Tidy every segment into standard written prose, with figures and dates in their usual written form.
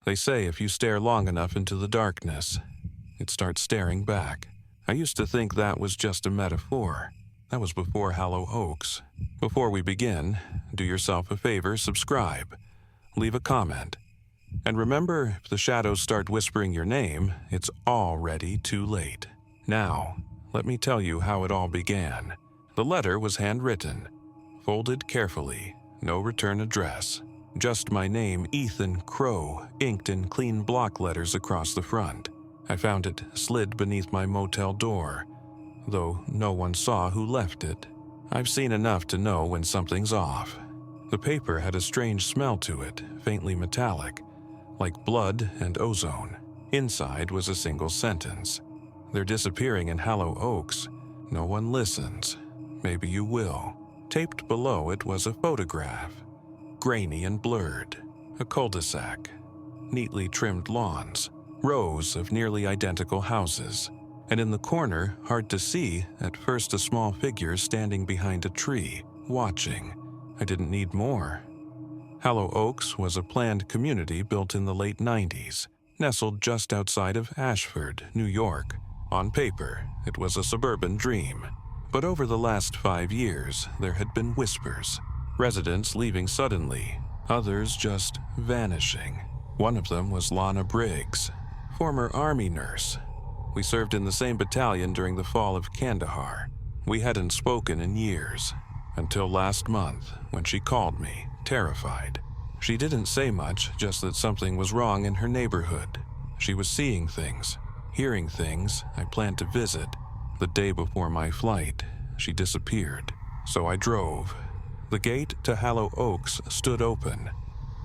They say if you stare long enough into the darkness, it starts staring back. I used to think that was just a metaphor. That was before Hallow Oaks. Before we begin, do yourself a favor, subscribe, leave a comment. And remember, if the shadows start whispering your name, it's already too late. Now, let me tell you how it all began. The letter was handwritten, folded carefully, no return address. Just my name, Ethan Crow, inked in clean block letters across the front. I found it slid beneath my motel door, though no one saw who left it. I've seen enough to know when something's off. The paper had a strange smell to it, faintly metallic, like blood and ozone. Inside was a single sentence. They're disappearing in Hallow Oaks. No one listens. Maybe you will. Taped below it was a photograph, grainy and blurred. A cul-de-sac, neatly trimmed lawns, rows of nearly identical houses, and in the corner, hard to see, at first a small figure standing behind a tree, watching. I didn't need more. Hallow Oaks was a planned community built in the late 90s, nestled just outside of Ashford, New York. On paper, it was a suburban dream. But over the last 5 years, there had been whispers. Residents leaving suddenly, others just vanishing. One of them was Lana Briggs, former Army nurse. We served in the same battalion during the fall of Kandahar. We hadn't spoken in years, until last month when she called me, terrified. She didn't say much, just that something was wrong in her neighborhood. She was seeing things, hearing things I planned to visit. The day before my flight, she disappeared, so I drove. The gate to Hallow Oaks stood open,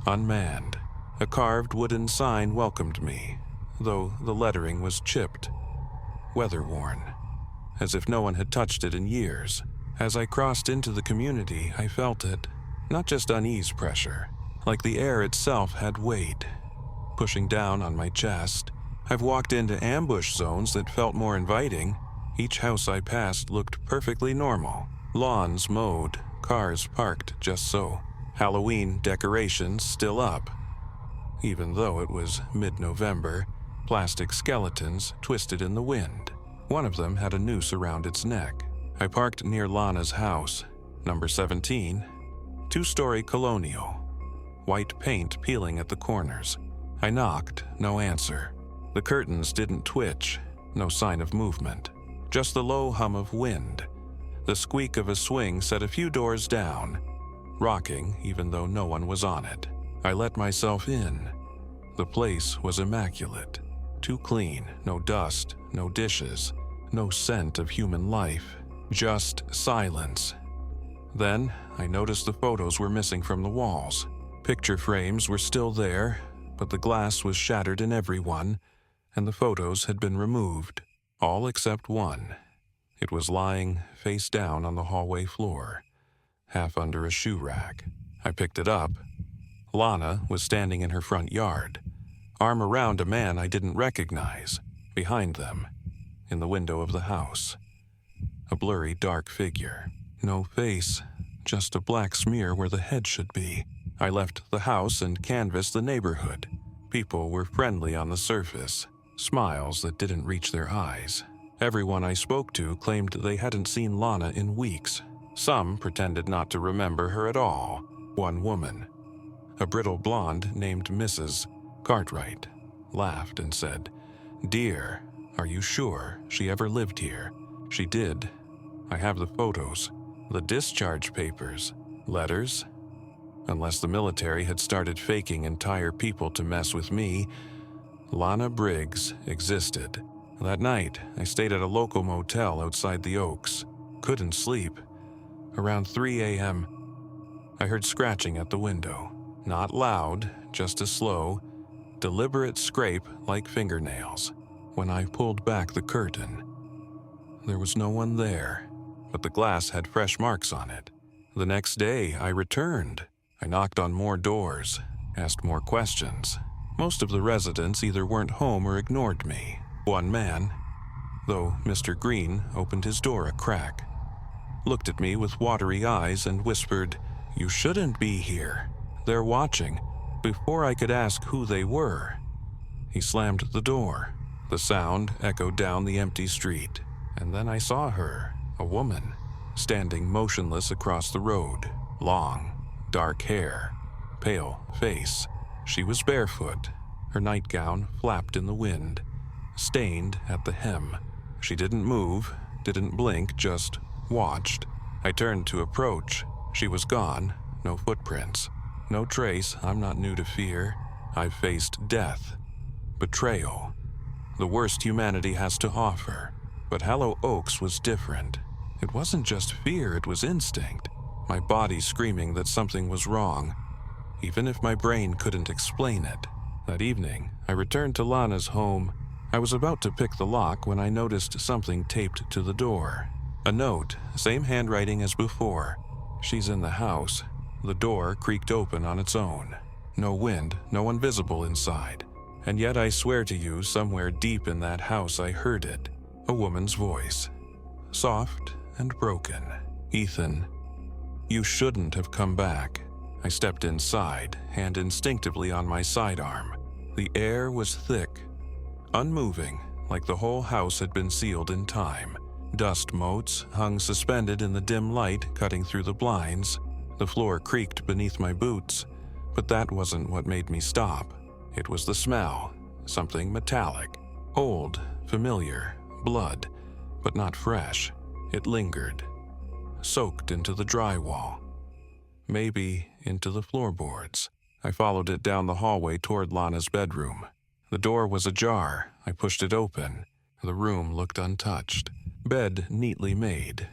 unmanned. A carved wooden sign welcomed me, though the lettering was chipped, weather-worn, as if no one had touched it in years. As I crossed into the community, I felt it, not just unease pressure, like the air itself had weight, pushing down on my chest. I've walked into ambush zones that felt more inviting. Each house I passed looked perfectly normal. Lawns mowed, cars parked just so. Halloween decorations still up. Even though it was mid-November, plastic skeletons twisted in the wind. One of them had a noose around its neck. I parked near Lana's house, number 17, two-story colonial, white paint peeling at the corners. I knocked, no answer. The curtains didn't twitch, no sign of movement. Just the low hum of wind. The squeak of a swing set a few doors down, rocking even though no one was on it. I let myself in. The place was immaculate. Too clean, no dust, no dishes, no scent of human life, just silence. Then I noticed the photos were missing from the walls. Picture frames were still there, but the glass was shattered in every one, and the photos had been removed. All except one. It was lying face down on the hallway floor, half under a shoe rack. I picked it up. Lana was standing in her front yard, arm around a man I didn't recognize, behind them, in the window of the house. A blurry, dark figure. No face, just a black smear where the head should be. I left the house and canvassed the neighborhood. People were friendly on the surface, smiles that didn't reach their eyes. Everyone I spoke to claimed they hadn't seen Lana in weeks. Some pretended not to remember her at all. One woman, a brittle blonde named Mrs. Cartwright, laughed and said, "Dear, are you sure she ever lived here?" She did. I have the photos, the discharge papers, letters. Unless the military had started faking entire people to mess with me, Lana Briggs existed. That night, I stayed at a local motel outside the Oaks. Couldn't sleep. Around 3 a.m., I heard scratching at the window. Not loud, just a slow, deliberate scrape like fingernails. When I pulled back the curtain, there was no one there, but the glass had fresh marks on it. The next day, I returned. I knocked on more doors, asked more questions. Most of the residents either weren't home or ignored me. One man, though Mr. Green opened his door a crack, looked at me with watery eyes and whispered, "You shouldn't be here. They're watching. Before I could ask who they were, he slammed the door. The sound echoed down the empty street, and then I saw her, a woman, standing motionless across the road. Long, dark hair, pale face. She was barefoot. Her nightgown flapped in the wind, stained at the hem. She didn't move, didn't blink, just watched. I turned to approach. She was gone, no footprints, no trace. I'm not new to fear. I've faced death, betrayal, the worst humanity has to offer. But Hallow Oaks was different. It wasn't just fear, it was instinct. My body screaming that something was wrong, even if my brain couldn't explain it. That evening, I returned to Lana's home. I was about to pick the lock when I noticed something taped to the door. A note, same handwriting as before. She's in the house. The door creaked open on its own. No wind, no one visible inside. And yet I swear to you, somewhere deep in that house I heard it. A woman's voice. Soft and broken. Ethan, you shouldn't have come back. I stepped inside, hand instinctively on my sidearm. The air was thick, unmoving, like the whole house had been sealed in time. Dust motes hung suspended in the dim light cutting through the blinds. The floor creaked beneath my boots, but that wasn't what made me stop. It was the smell, something metallic, old, familiar, blood, but not fresh. It lingered, soaked into the drywall, maybe into the floorboards. I followed it down the hallway toward Lana's bedroom. The door was ajar. I pushed it open. The room looked untouched. Bed neatly made.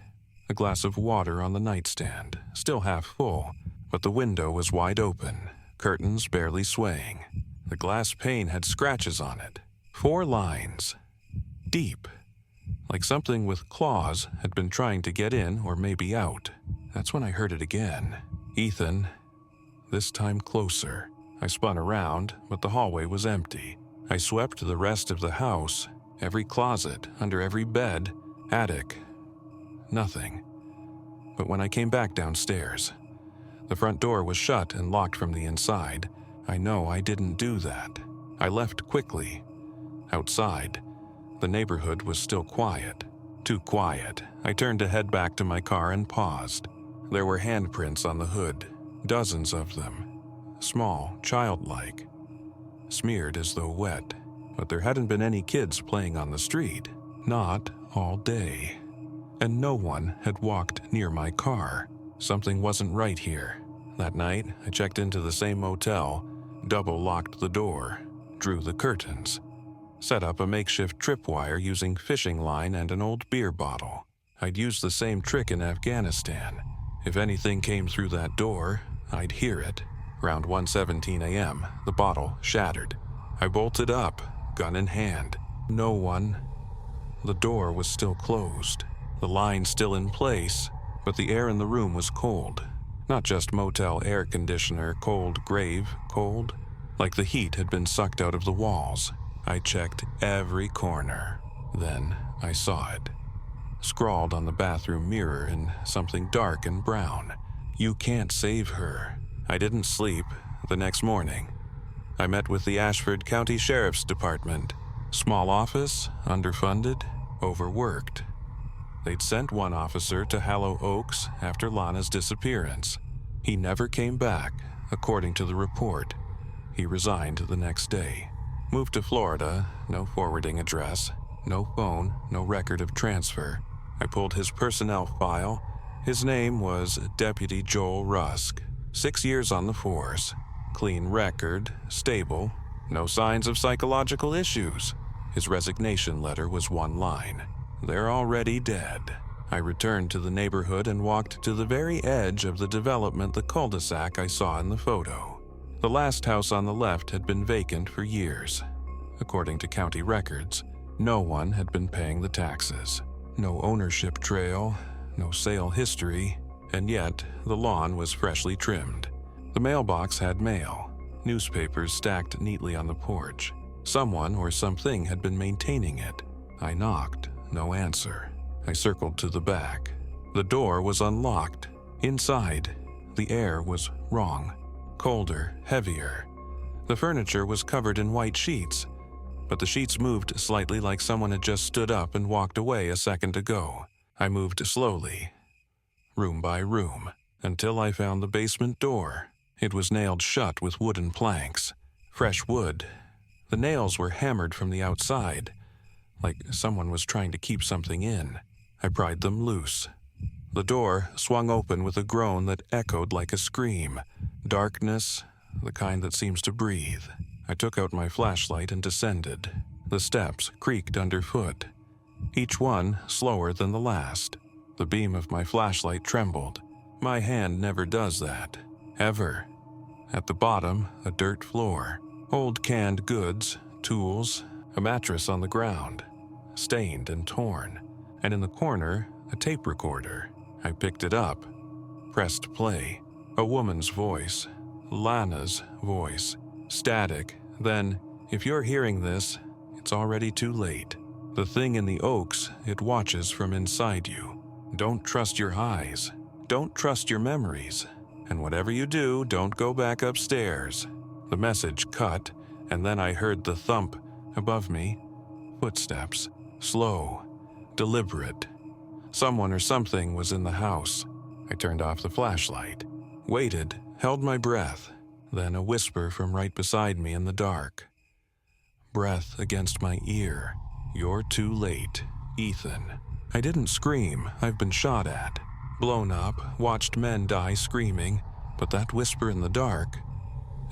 A glass of water on the nightstand, still half full, but the window was wide open, curtains barely swaying. The glass pane had scratches on it, 4 lines, deep, like something with claws had been trying to get in or maybe out. That's when I heard it again. Ethan, this time closer. I spun around, but the hallway was empty. I swept the rest of the house, every closet, under every bed, attic. Nothing. But when I came back downstairs, the front door was shut and locked from the inside. I know I didn't do that. I left quickly. Outside, the neighborhood was still quiet. Too quiet. I turned to head back to my car and paused. There were handprints on the hood, dozens of them. Small, childlike, smeared as though wet. But there hadn't been any kids playing on the street. Not all day. And no one had walked near my car. Something wasn't right here. That night, I checked into the same motel, double-locked the door, drew the curtains, set up a makeshift tripwire using fishing line and an old beer bottle. I'd used the same trick in Afghanistan. If anything came through that door, I'd hear it. Around 1:17 a.m., the bottle shattered. I bolted up, gun in hand. No one. The door was still closed, the line still in place, but the air in the room was cold. Not just motel air conditioner, cold grave cold, like the heat had been sucked out of the walls. I checked every corner. Then I saw it. Scrawled on the bathroom mirror in something dark and brown. You can't save her. I didn't sleep. The next morning, I met with the Ashford County Sheriff's Department. Small office, underfunded, overworked. They'd sent one officer to Hallow Oaks after Lana's disappearance. He never came back, according to the report. He resigned the next day. Moved to Florida, no forwarding address, no phone, no record of transfer. I pulled his personnel file. His name was Deputy Joel Rusk. 6 years on the force. Clean record, stable, no signs of psychological issues. His resignation letter was 1 line. They're already dead. I returned to the neighborhood and walked to the very edge of the development, the cul-de-sac I saw in the photo. The last house on the left had been vacant for years. According to county records, no one had been paying the taxes. No ownership trail, no sale history, and yet the lawn was freshly trimmed. The mailbox had mail, newspapers stacked neatly on the porch. Someone or something had been maintaining it. I knocked, no answer. I circled to the back. The door was unlocked. Inside, the air was wrong. Colder, heavier. The furniture was covered in white sheets, but the sheets moved slightly like someone had just stood up and walked away a second ago. I moved slowly, room by room, until I found the basement door. It was nailed shut with wooden planks, fresh wood. The nails were hammered from the outside, like someone was trying to keep something in. I pried them loose. The door swung open with a groan that echoed like a scream. Darkness, the kind that seems to breathe. I took out my flashlight and descended. The steps creaked underfoot, each one slower than the last. The beam of my flashlight trembled. My hand never does that. Ever. At the bottom, a dirt floor. Old canned goods, tools, a mattress on the ground, stained and torn. And in the corner, a tape recorder. I picked it up, pressed play. A woman's voice, Lana's voice. Static. Then, if you're hearing this, it's already too late. The thing in the oaks, it watches from inside you. Don't trust your eyes. Don't trust your memories. And whatever you do, don't go back upstairs. The message cut, and then I heard the thump above me. Footsteps. Slow. Deliberate. Someone or something was in the house. I turned off the flashlight. Waited, held my breath. Then a whisper from right beside me in the dark. Breath against my ear. You're too late, Ethan. I didn't scream. I've been shot at. Blown up, watched men die screaming. But that whisper in the dark,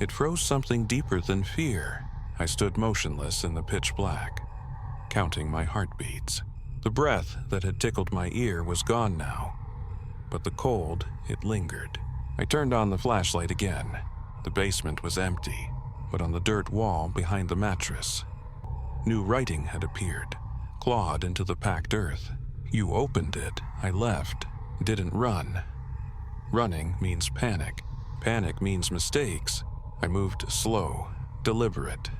it froze something deeper than fear. I stood motionless in the pitch black, counting my heartbeats. The breath that had tickled my ear was gone now. But the cold, it lingered. I turned on the flashlight again. The basement was empty, but on the dirt wall behind the mattress, new writing had appeared, clawed into the packed earth. You opened it. I left. Didn't run. Running means panic. Panic means mistakes. I moved slow, deliberate,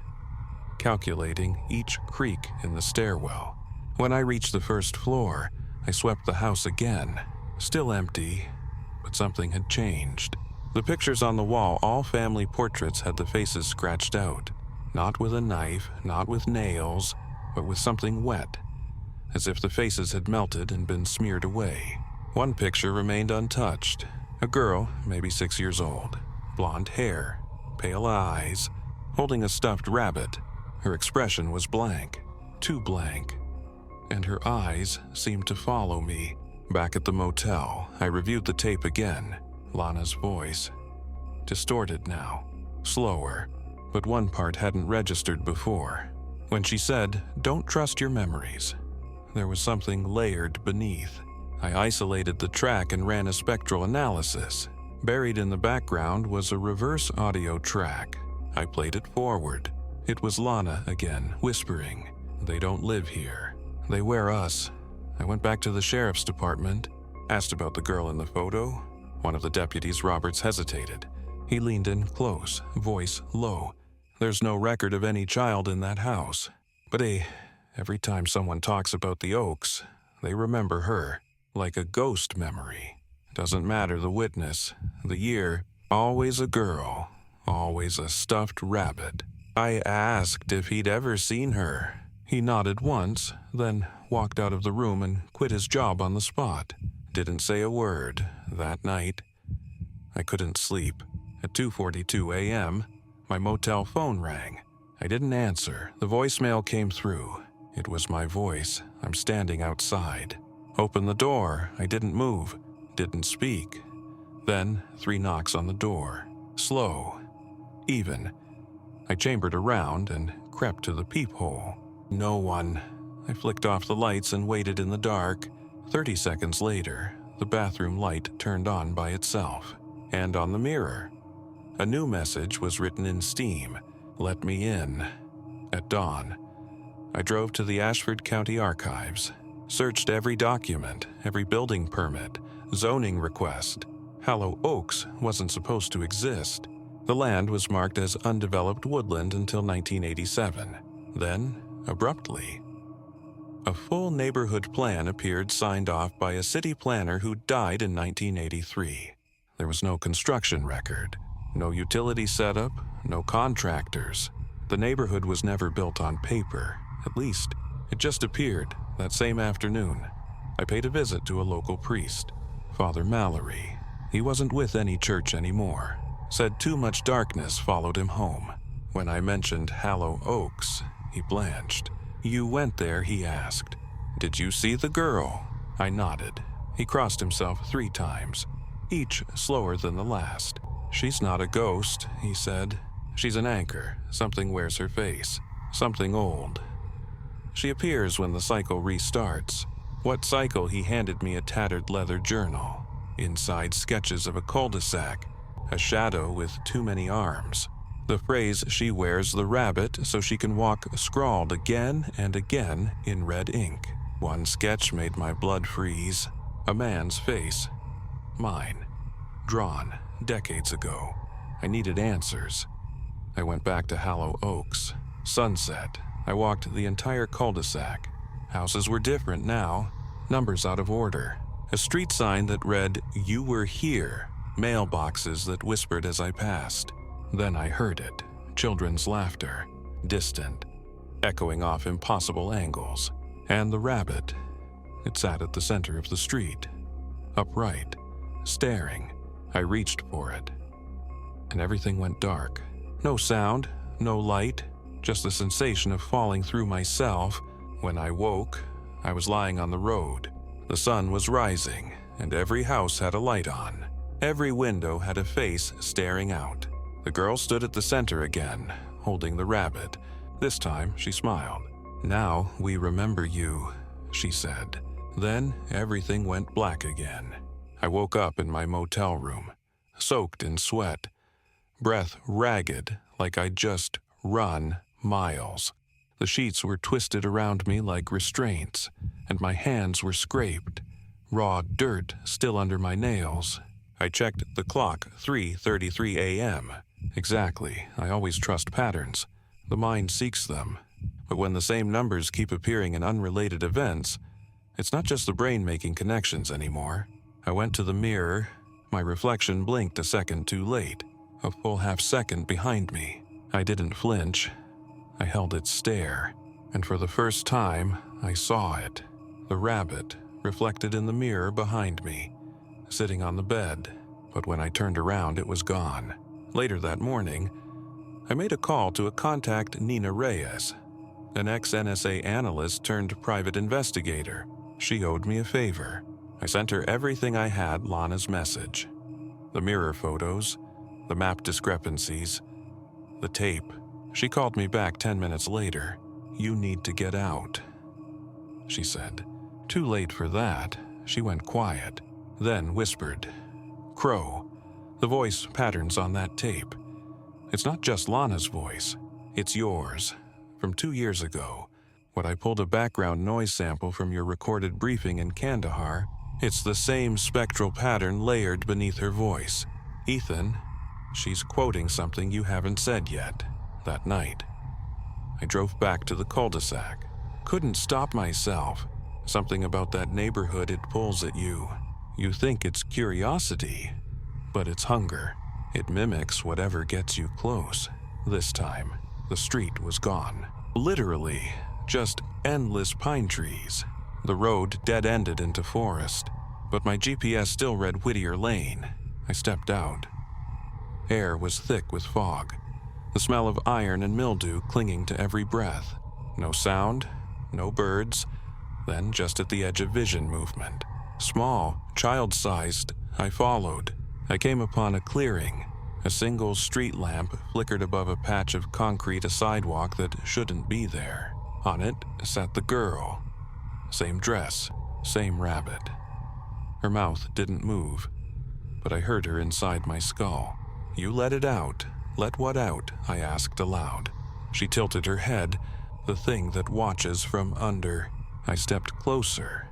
calculating each creak in the stairwell. When I reached the first floor, I swept the house again. Still empty, but something had changed. The pictures on the wall, all family portraits, had the faces scratched out. Not with a knife, not with nails, but with something wet, as if the faces had melted and been smeared away. One picture remained untouched. A girl, maybe 6 years old, blonde hair, pale eyes, holding a stuffed rabbit. Her expression was blank, too blank, and her eyes seemed to follow me. Back at the motel, I reviewed the tape again. Lana's voice, distorted now, slower, but one part hadn't registered before. When she said, "Don't trust your memories," there was something layered beneath. I isolated the track and ran a spectral analysis. Buried in the background was a reverse audio track. I played it forward. It was Lana again, whispering, "They don't live here. They wear us." I went back to the sheriff's department, asked about the girl in the photo. One of the deputies, Roberts, hesitated. He leaned in close, voice low. "There's no record of any child in that house. But every time someone talks about the Oaks, they remember her, like a ghost memory. Doesn't matter the witness, the year, always a girl, always a stuffed rabbit." I asked if he'd ever seen her. He nodded once, then walked out of the room and quit his job on the spot. Didn't say a word that night. I couldn't sleep. At 2:42 a.m., my motel phone rang. I didn't answer. The voicemail came through. It was my voice. I'm standing outside. Opened the door. I didn't move, didn't speak. Then 3 knocks on the door. Slow, even. I chambered around and crept to the peephole. No one. I flicked off the lights and waited in the dark. 30 seconds later, the bathroom light turned on by itself. And on the mirror, a new message was written in steam. "Let me in." At dawn, I drove to the Ashford County Archives, searched every document, every building permit, zoning request. Hallow Oaks wasn't supposed to exist. The land was marked as undeveloped woodland until 1987. Then, abruptly, a full neighborhood plan appeared, signed off by a city planner who died in 1983. There was no construction record, No utility setup, no contractors. The neighborhood was never built on paper. At least, it just appeared that same afternoon. I paid a visit to a local priest, Father Mallory. He wasn't with any church anymore. Said too much darkness followed him home. When I mentioned Hallow Oaks, he blanched. "You went there?" he asked. "Did you see the girl?" I nodded. He crossed himself 3 times, each slower than the last. "She's not a ghost," he said. "She's an anchor. Something wears her face. Something old. She appears when the cycle restarts." What cycle? He handed me a tattered leather journal. Inside, sketches of a cul-de-sac, a shadow with too many arms. The phrase, "She wears the rabbit so she can walk," scrawled again and again in red ink. One sketch made my blood freeze. A man's face. Mine. Drawn decades ago. I needed answers. I went back to Hallow Oaks. Sunset. I walked the entire cul-de-sac. Houses were different now. Numbers out of order. A street sign that read, "You were here." Mailboxes that whispered as I passed. Then I heard it. Children's laughter. Distant. Echoing off impossible angles. And the rabbit. It sat at the center of the street. Upright. Staring. I reached for it. And everything went dark. No sound. No light. Just the sensation of falling through myself. When I woke, I was lying on the road. The sun was rising, and every house had a light on. Every window had a face staring out. The girl stood at the center again, holding the rabbit. This time, she smiled. "Now we remember you," she said. Then everything went black again. I woke up in my motel room, soaked in sweat, breath ragged like I'd just run miles. The sheets were twisted around me like restraints, and my hands were scraped, raw dirt still under my nails. I checked the clock, 3:33 a.m. Exactly, I always trust patterns. The mind seeks them. But when the same numbers keep appearing in unrelated events, it's not just the brain making connections anymore. I went to the mirror. My reflection blinked a second too late, a full half-second behind me. I didn't flinch. I held its stare, and for the first time, I saw it. The rabbit, reflected in the mirror behind me, sitting on the bed. But when I turned around, it was gone. Later that morning, I made a call to a contact, Nina Reyes, an ex-NSA analyst turned private investigator. She owed me a favor. I sent her everything I had, Lana's message. The mirror photos, the map discrepancies, the tape. She called me back 10 minutes later. "You need to get out," she said. Too late for that. She went quiet, then whispered, "Crow, the voice patterns on that tape. It's not just Lana's voice. It's yours, from 2 years ago. When I pulled a background noise sample from your recorded briefing in Kandahar, it's the same spectral pattern layered beneath her voice. Ethan, she's quoting something you haven't said yet." That night, I drove back to the cul-de-sac. Couldn't stop myself. Something about that neighborhood, it pulls at you. You think it's curiosity, but it's hunger. It mimics whatever gets you close. This time, the street was gone. Literally, just endless pine trees. The road dead-ended into forest, but my GPS still read Whittier Lane. I stepped out. Air was thick with fog. The smell of iron and mildew clinging to every breath. No sound, no birds, then just at the edge of vision movement. Small, child-sized, I followed. I came upon a clearing. A single street lamp flickered above a patch of concrete, a sidewalk that shouldn't be there. On it sat the girl. Same dress, same rabbit. Her mouth didn't move, but I heard her inside my skull. "You let it out." "Let what out?" I asked aloud. She tilted her head, the thing that watches from under. I stepped closer.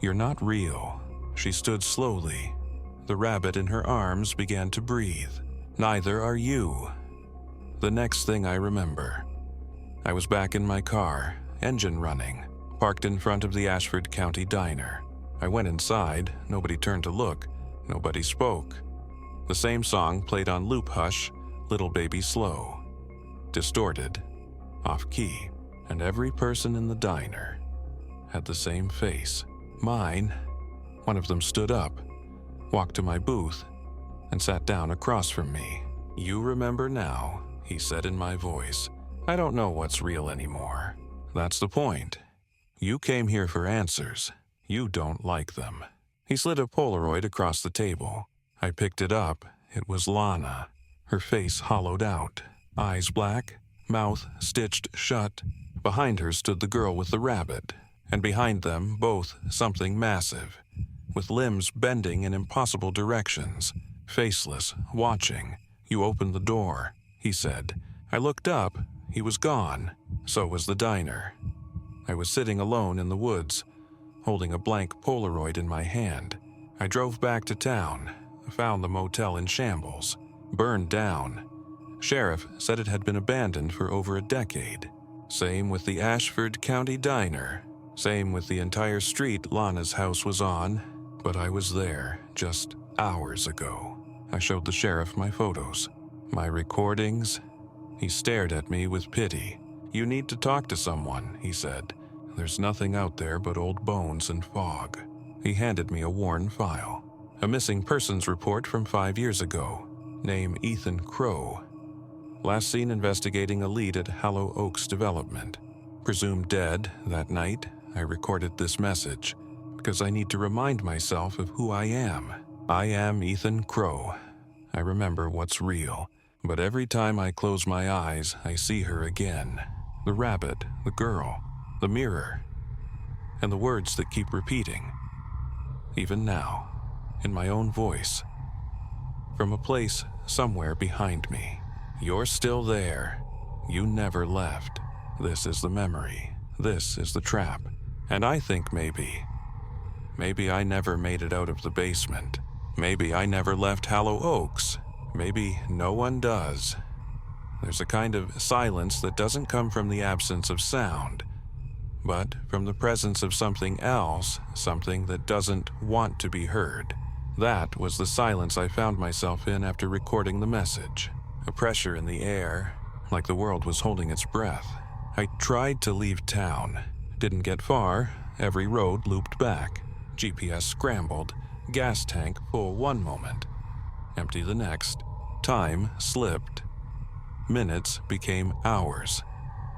"You're not real." She stood slowly. The rabbit in her arms began to breathe. "Neither are you." The next thing I remember, I was back in my car, engine running, parked in front of the Ashford County Diner. I went inside. Nobody turned to look. Nobody spoke. The same song played on loop hush, Little Baby Slow. Distorted, off-key, and every person in the diner had the same face. Mine. One of them stood up, walked to my booth, and sat down across from me. "You remember now," he said in my voice. "I don't know what's real anymore. That's the point. You came here for answers. You don't like them." He slid a Polaroid across the table. I picked it up. It was Lana, her face hollowed out, eyes black, mouth stitched shut. Behind her stood the girl with the rabbit, and behind them both something massive, with limbs bending in impossible directions, faceless, watching. "You opened the door," he said. I looked up. He was gone. So was the diner. I was sitting alone in the woods, holding a blank Polaroid in my hand. I drove back to town, found the motel in shambles, burned down. Sheriff said it had been abandoned for over a decade. Same with the Ashford County Diner. Same with the entire street Lana's house was on. But I was there just hours ago. I showed the sheriff my photos, my recordings. He stared at me with pity. "You need to talk to someone," he said. "There's nothing out there but old bones and fog." He handed me a worn file. A missing persons report from 5 years ago. Name Ethan Crow. Last seen investigating a lead at Hallow Oaks Development. Presumed dead that night. I recorded this message because I need to remind myself of who I am. I am Ethan Crow. I remember what's real. But every time I close my eyes, I see her again. The rabbit, the girl, the mirror, and the words that keep repeating. Even now, in my own voice, from a place somewhere behind me. "You're still there. You never left. This is the memory. This is the trap. And I think maybe I never made it out of the basement. Maybe I never left Hallow Oaks. Maybe no one does. There's a kind of silence that doesn't come from the absence of sound, but from the presence of something else, something that doesn't want to be heard." That was the silence I found myself in after recording the message. A pressure in the air, like the world was holding its breath. I tried to leave town. Didn't get far. Every road looped back. GPS scrambled. Gas tank full one moment. Empty the next. Time slipped. Minutes became hours,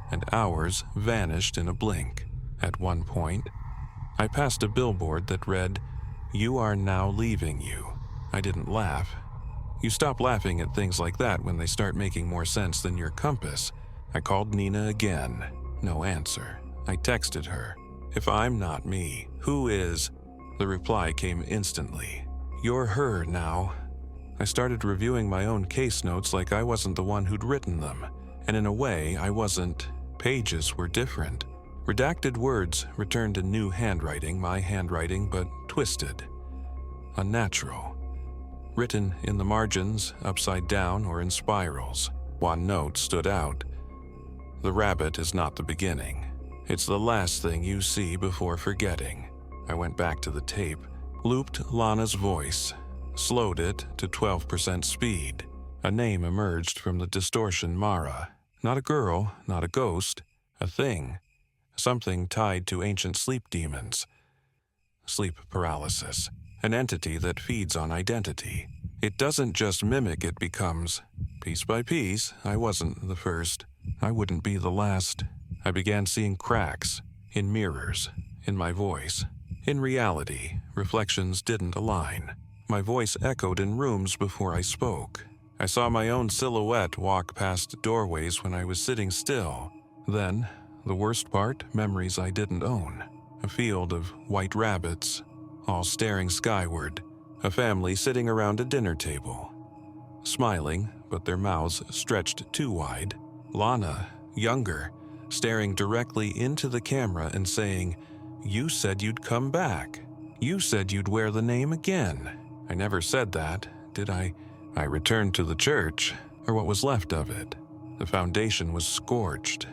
and hours vanished in a blink. At one point, I passed a billboard that read, "You are now leaving you." I didn't laugh. You stop laughing at things like that when they start making more sense than your compass. I called Nina again. No answer. I texted her. "If I'm not me, who is?" The reply came instantly. "You're her now." I started reviewing my own case notes like I wasn't the one who'd written them. And in a way, I wasn't. Pages were different. Redacted words returned in new handwriting, my handwriting, but twisted. Unnatural. Written in the margins, upside down or in spirals. One note stood out. "The rabbit is not the beginning. It's the last thing you see before forgetting." I went back to the tape, looped Lana's voice, slowed it to 12% speed. A name emerged from the distortion Mara. Not a girl, not a ghost, a thing. Something tied to ancient sleep demons. Sleep paralysis. An entity that feeds on identity. It doesn't just mimic, it becomes. Piece by piece, I wasn't the first. I wouldn't be the last. I began seeing cracks, in mirrors, in my voice. In reality, reflections didn't align. My voice echoed in rooms before I spoke. I saw my own silhouette walk past doorways when I was sitting still. Then, the worst part, memories I didn't own. A field of white rabbits, all staring skyward. A family sitting around a dinner table. Smiling, but their mouths stretched too wide. Lana, younger, staring directly into the camera and saying, "You said you'd come back. You said you'd wear the name again." I never said that, did I? I returned to the church, or what was left of it. The foundation was scorched,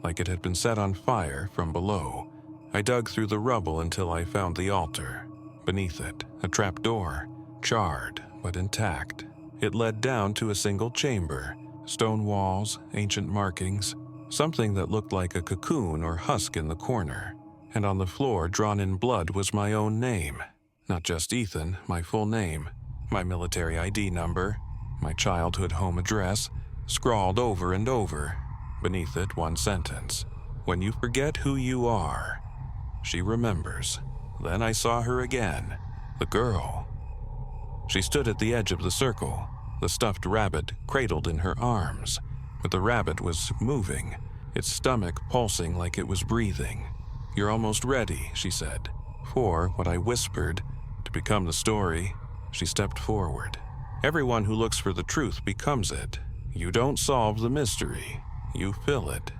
like it had been set on fire from below. I dug through the rubble until I found the altar. Beneath it, a trap door, charred but intact. It led down to a single chamber, stone walls, ancient markings, something that looked like a cocoon or husk in the corner. And on the floor, drawn in blood, was my own name. Not just Ethan, my full name, my military ID number, my childhood home address, scrawled over and over. Beneath it, one sentence: "When you forget who you are, she remembers." Then I saw her again, the girl. She stood at the edge of the circle, the stuffed rabbit cradled in her arms. But the rabbit was moving, its stomach pulsing like it was breathing. "You're almost ready," she said. For what I whispered, to become the story, she stepped forward. Everyone who looks for the truth becomes it. You don't solve the mystery, you fill it.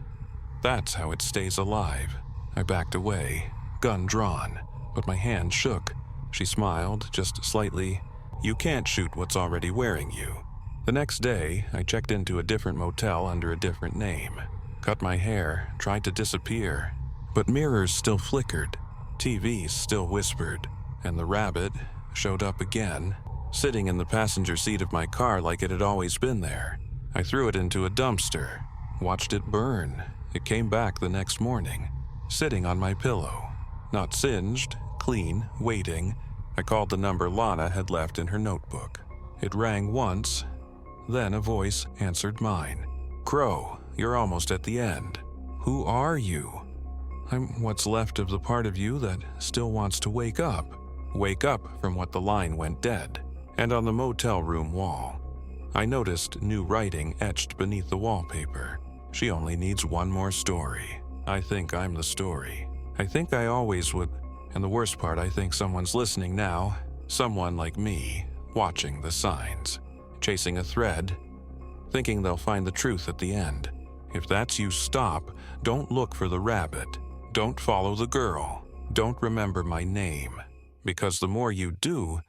That's how it stays alive. I backed away, gun drawn, but my hand shook. She smiled, just slightly. "You can't shoot what's already wearing you." The next day, I checked into a different motel under a different name, cut my hair, tried to disappear. But mirrors still flickered, TVs still whispered, and the rabbit showed up again, sitting in the passenger seat of my car like it had always been there. I threw it into a dumpster, watched it burn. It came back the next morning, sitting on my pillow, not singed, clean, waiting. I called the number Lana had left in her notebook. It rang once, then a voice answered mine. "Crow, you're almost at the end. Who are you?" "I'm what's left of the part of you that still wants to wake up." Wake up from what the line went dead. And on the motel room wall, I noticed new writing etched beneath the wallpaper. "She only needs one more story. I think I'm the story. I think I always would." And the worst part, I think someone's listening now. Someone like me, watching the signs, chasing a thread, thinking they'll find the truth at the end. If that's you, stop. Don't look for the rabbit. Don't follow the girl. Don't remember my name. Because the more you do,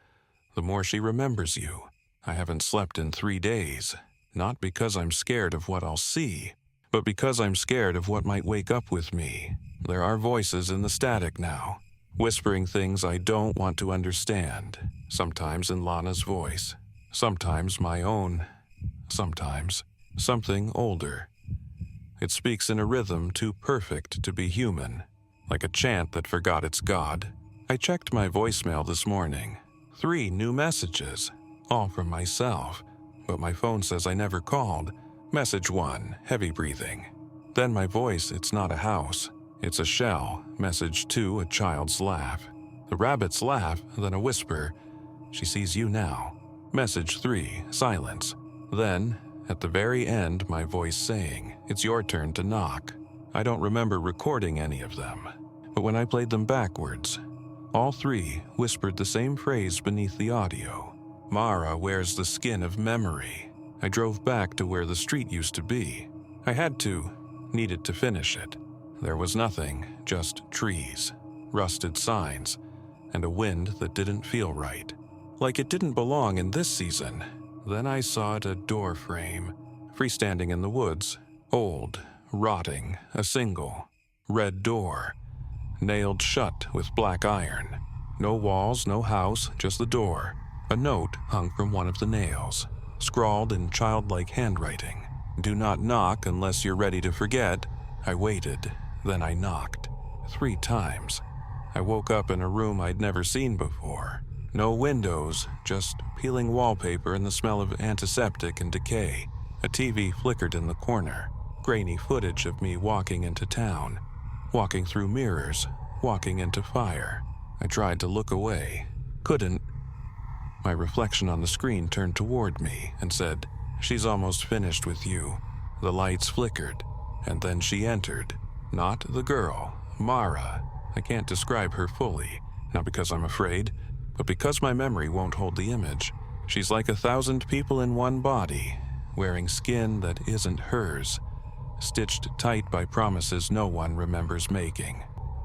the more she remembers you. I haven't slept in 3 days. Not because I'm scared of what I'll see, but because I'm scared of what might wake up with me. There are voices in the static now, whispering things I don't want to understand. Sometimes in Lana's voice, sometimes my own, sometimes something older. It speaks in a rhythm too perfect to be human, like a chant that forgot its God. I checked my voicemail this morning. 3 new messages, all from myself, but my phone says I never called. Message 1, heavy breathing. Then my voice, it's not a house, it's a shell. Message 2, a child's laugh. The rabbit's laugh, then a whisper. "She sees you now." Message 3, silence. Then, at the very end, my voice saying, "It's your turn to knock." I don't remember recording any of them, but when I played them backwards, all 3 whispered the same phrase beneath the audio. "Mara wears the skin of memory." I drove back to where the street used to be. I had to, needed to finish it. There was nothing, just trees, rusted signs, and a wind that didn't feel right. Like it didn't belong in this season. Then I saw it, a door frame, freestanding in the woods, old, rotting, a single, red door, nailed shut with black iron. No walls, no house, just the door. A note hung from one of the nails, scrawled in childlike handwriting. "Do not knock unless you're ready to forget." I waited, then I knocked. 3 times. I woke up in a room I'd never seen before. No windows, just peeling wallpaper and the smell of antiseptic and decay. A TV flickered in the corner. Grainy footage of me walking into town, walking through mirrors, walking into fire. I tried to look away. Couldn't. My reflection on the screen turned toward me and said, "She's almost finished with you." The lights flickered, and then she entered. Not the girl, Mara. I can't describe her fully, not because I'm afraid, but because my memory won't hold the image. She's like 1,000 people in one body, wearing skin that isn't hers, stitched tight by promises no one remembers making.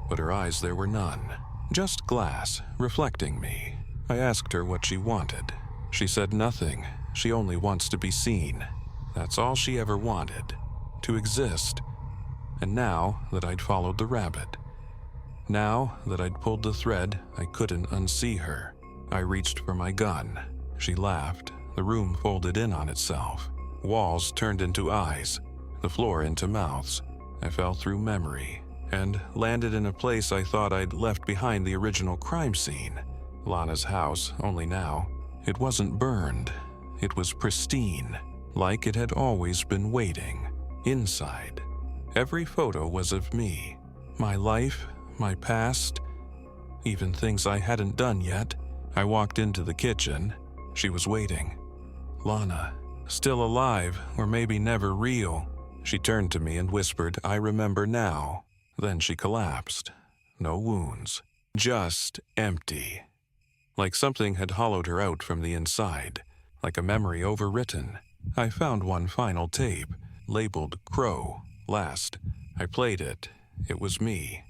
But her eyes, there were none. Just glass, reflecting me. I asked her what she wanted. She said nothing. She only wants to be seen. That's all she ever wanted. To exist. And now that I'd followed the rabbit, now that I'd pulled the thread, I couldn't unsee her. I reached for my gun. She laughed, The room folded in on itself. Walls turned into eyes, the floor into mouths. I fell through memory and landed in a place I thought I'd left behind the original crime scene. Lana's house, only now. It wasn't burned. It was pristine, like it had always been waiting, inside. Every photo was of me, my life, my past, even things I hadn't done yet. I walked into the kitchen. She was waiting. Lana, still alive, or maybe never real. She turned to me and whispered, "I remember now." Then she collapsed. No wounds. Just empty. Like something had hollowed her out from the inside. Like a memory overwritten. I found one final tape, labeled Crow, last. I played it. It was me,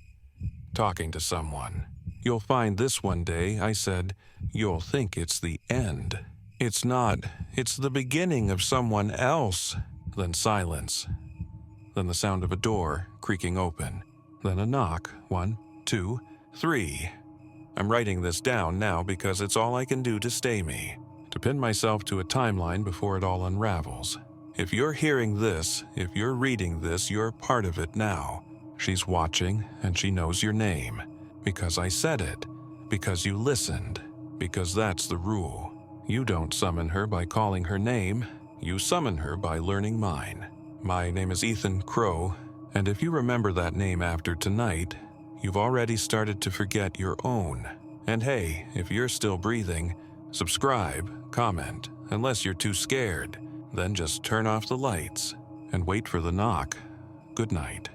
talking to someone. "You'll find this one day," I said. "You'll think it's the end. It's not. It's the beginning of someone else." Then silence. Then the sound of a door creaking open. Then a knock. 1, 2, 3. I'm writing this down now because it's all I can do to stay me, to pin myself to a timeline before it all unravels. If you're hearing this, if you're reading this, you're part of it now. She's watching, and she knows your name. Because I said it. Because you listened. Because that's the rule. You don't summon her by calling her name. You summon her by learning mine. My name is Ethan Crow, and if you remember that name after tonight, you've already started to forget your own. And hey, if you're still breathing, subscribe, comment, unless you're too scared. Then just turn off the lights and wait for the knock. Good night.